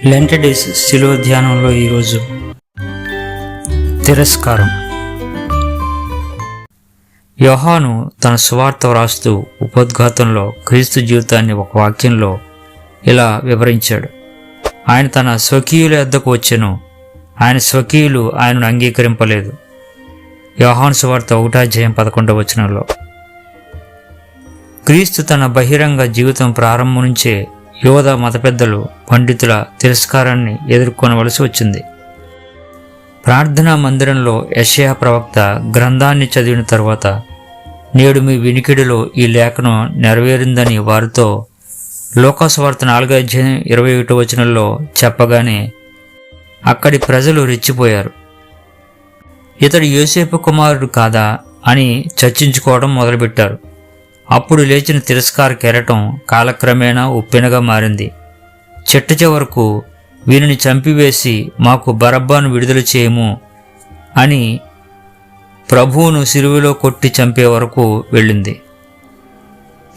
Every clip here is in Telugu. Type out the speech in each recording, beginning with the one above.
లెంట్ డేస్ శిలువ ధ్యానంలో ఈరోజు తిరస్కారం. యోహాను తన సువార్త వ్రాస్తూ ఉపోద్ఘాతంలో క్రీస్తు జీవితాన్ని ఒక వాక్యంలో ఇలా వివరించాడు. ఆయన తన స్వకీయుల వద్దకు వచ్చెను, ఆయన స్వకీయులు ఆయనను అంగీకరింపలేదు. యోహాను సువార్త 1:11 క్రీస్తు తన బహిరంగ జీవితం ప్రారంభం నుంచే యోధ మత పెద్దలు, పండితుల తిరస్కారాన్ని ఎదుర్కొనవలసి వచ్చింది. ప్రార్థనా మందిరంలో యెషయా ప్రవక్త గ్రంథాన్ని చదివిన తర్వాత, నేడు మీ వినికిడిలో ఈ లేఖనం నెరవేరిందని వారితో లోకాసువార్త 4:21 చెప్పగానే అక్కడి ప్రజలు రెచ్చిపోయారు. ఇతడు యోసేపు కుమారుడు కాదా అని చర్చించుకోవడం మొదలుపెట్టారు. అప్పుడు లేచిన తిరస్కార కెరటం కాలక్రమేణా ఉప్పెనగా మారింది. చిట్ట చివరకు వీరిని చంపివేసి మాకు బరబ్బాను విడుదల చేయము అని ప్రభువును సిలువలో కొట్టి చంపే వరకు వెళ్ళింది.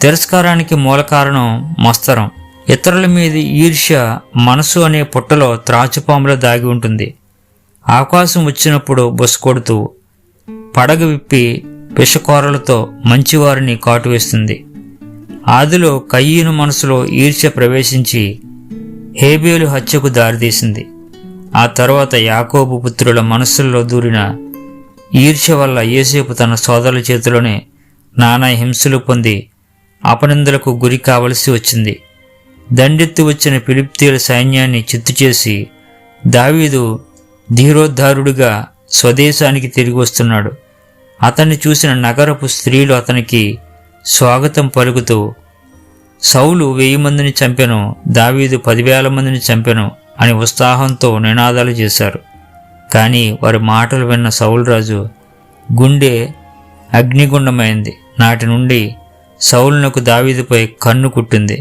తిరస్కారానికి మూల కారణం మత్సరం. ఇతరుల మీద ఈర్ష్య మనసు అనే పుట్టలో త్రాచుపాములో దాగి ఉంటుంది. అవకాశం వచ్చినప్పుడు బుస కొడుతూ పడగ విప్పి విషకోరలతో మంచివారిని కాటువేస్తుంది. ఆదిలో కయీను మనసులో ఈర్ష్య ప్రవేశించి హేబేలు హత్యకు దారితీసింది. ఆ తర్వాత యాకోబు పుత్రుల మనస్సుల్లో దూరిన ఈర్ష్య వల్ల యోసేపు తన సోదరుల చేతిలోనే నానా హింసలు పొంది అపనిందలకు గురి కావలసి వచ్చింది. దండెత్తి వచ్చిన ఫిలిష్తీయుల సైన్యాన్ని చిత్తు చేసి దావీదు ధీరోద్ధారుడిగా స్వదేశానికి తిరిగి వస్తున్నాడు. అతన్ని చూసిన నగరపు స్త్రీలు అతనికి స్వాగతం పలుకుతూ, సౌలు 1000 మందిని చంపెను, దావీదు 10,000 మందిని చంపెను అని ఉత్సాహంతో నినాదాలు చేశారు. కానీ వారి మాటలు విన్న సౌలు రాజు గుండె అగ్నిగుండమైంది. నాటి నుండి సౌలునకు దావీదుపై కన్ను కుట్టింది.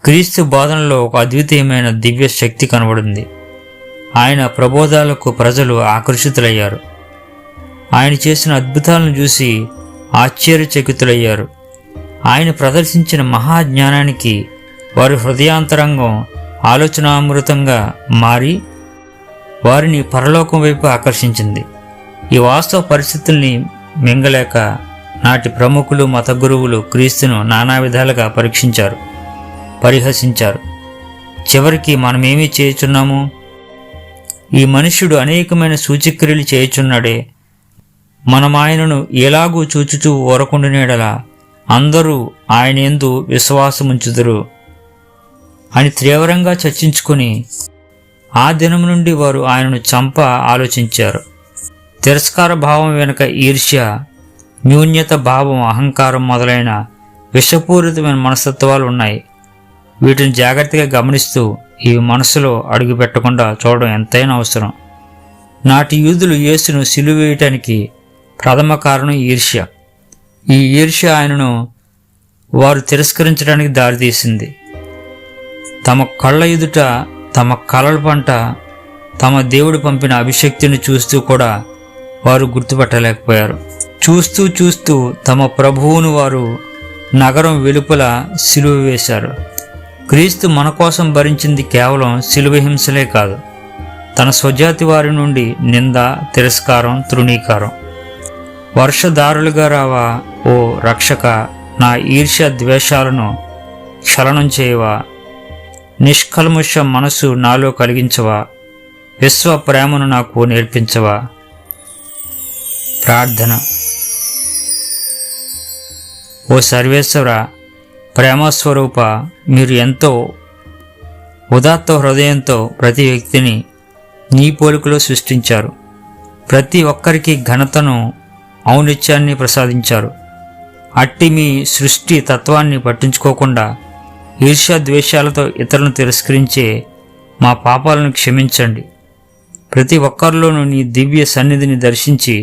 క్రీస్తు బోధనలో ఒక అద్వితీయమైన దివ్య శక్తి కనబడింది. ఆయన ప్రబోధాలకు ప్రజలు ఆకర్షితులయ్యారు. ఆయన చేసిన అద్భుతాలను చూసి ఆశ్చర్యచకితులయ్యారు. ఆయన ప్రదర్శించిన మహాజ్ఞానానికి వారి హృదయాంతరంగం ఆలోచనామృతంగా మారి వారిని పరలోకం వైపు ఆకర్షించింది. ఈ వాస్తవ పరిస్థితుల్ని మింగలేక నాటి ప్రముఖులు, మత గురువులు క్రీస్తును నానా విధాలుగా పరీక్షించారు, పరిహసించారు. చివరికి మనమేమీ చేయుచున్నాము? ఈ మనుష్యుడు అనేకమైన సూచక్రియలు చేయుచున్నాడే, మనం ఆయనను ఎలాగూ చూచుచూ ఊరకుండునేడలా అందరూ ఆయన యందు విశ్వాసముంచుదురు అని తీవ్రంగా చర్చించుకుని ఆ దినం నుండి వారు ఆయనను చంప ఆలోచించారు. తిరస్కార భావం వెనుక ఈర్ష్య, న్యూన్యత భావం, అహంకారం మొదలైన విషపూరితమైన మనస్తత్వాలు ఉన్నాయి. వీటిని జాగ్రత్తగా గమనిస్తూ ఇవి మనసులో అడుగు పెట్టకుండా చూడడం ఎంతైనా అవసరం. నాటి యూదులు యేసును సిలువ వేయటానికి ప్రథమ కారణం ఈర్ష్య. ఈ ఈర్ష్య ఆయనను వారు తిరస్కరించడానికి దారితీసింది. తమ కళ్ళ ఎదుట తమ కలల పంట తమ దేవుడు పంపిన అభిషక్తిని చూస్తూ కూడా వారు గుర్తుపట్టలేకపోయారు. చూస్తూ చూస్తూ తమ ప్రభువును వారు నగరం వెలుపల సిలువ వేశారు. క్రీస్తు మన కోసం భరించింది కేవలం సిలువ హింసలే కాదు, తన స్వజాతి వారి నుండి నింద, తిరస్కారం, తృణీకారం. వర్షధారులుగా రావా ఓ రక్షక, నా ఈర్ష్య ద్వేషాలను క్షళనం చేయవా, నిష్కల్ముష మనసు నాలో కలిగించవా, విశ్వ ప్రేమను నాకు నేర్పించవా. ప్రార్థన. ఓ సర్వేశ్వర, ప్రేమస్వరూప, మీరు ఎంతో ఉదాత్త హృదయంతో ప్రతి వ్యక్తిని నీ పోలికలో సృష్టించారు. ప్రతి ఒక్కరికి ఘనతను, ఔన్నత్యాన్ని ప్రసాదించారు. అట్టి మీ సృష్టి తత్వాన్ని పట్టించుకోకుండా ఈర్ష్య ద్వేషాలతో ఇతరులను తిరస్కరించే మా పాపాలను క్షమించండి. ప్రతి ఒక్కరిలోనూ నీ దివ్య సన్నిధిని దర్శించి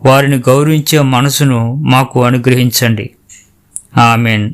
వారిని గౌరవించే మనసును మాకు అనుగ్రహించండి. ఆమేన్.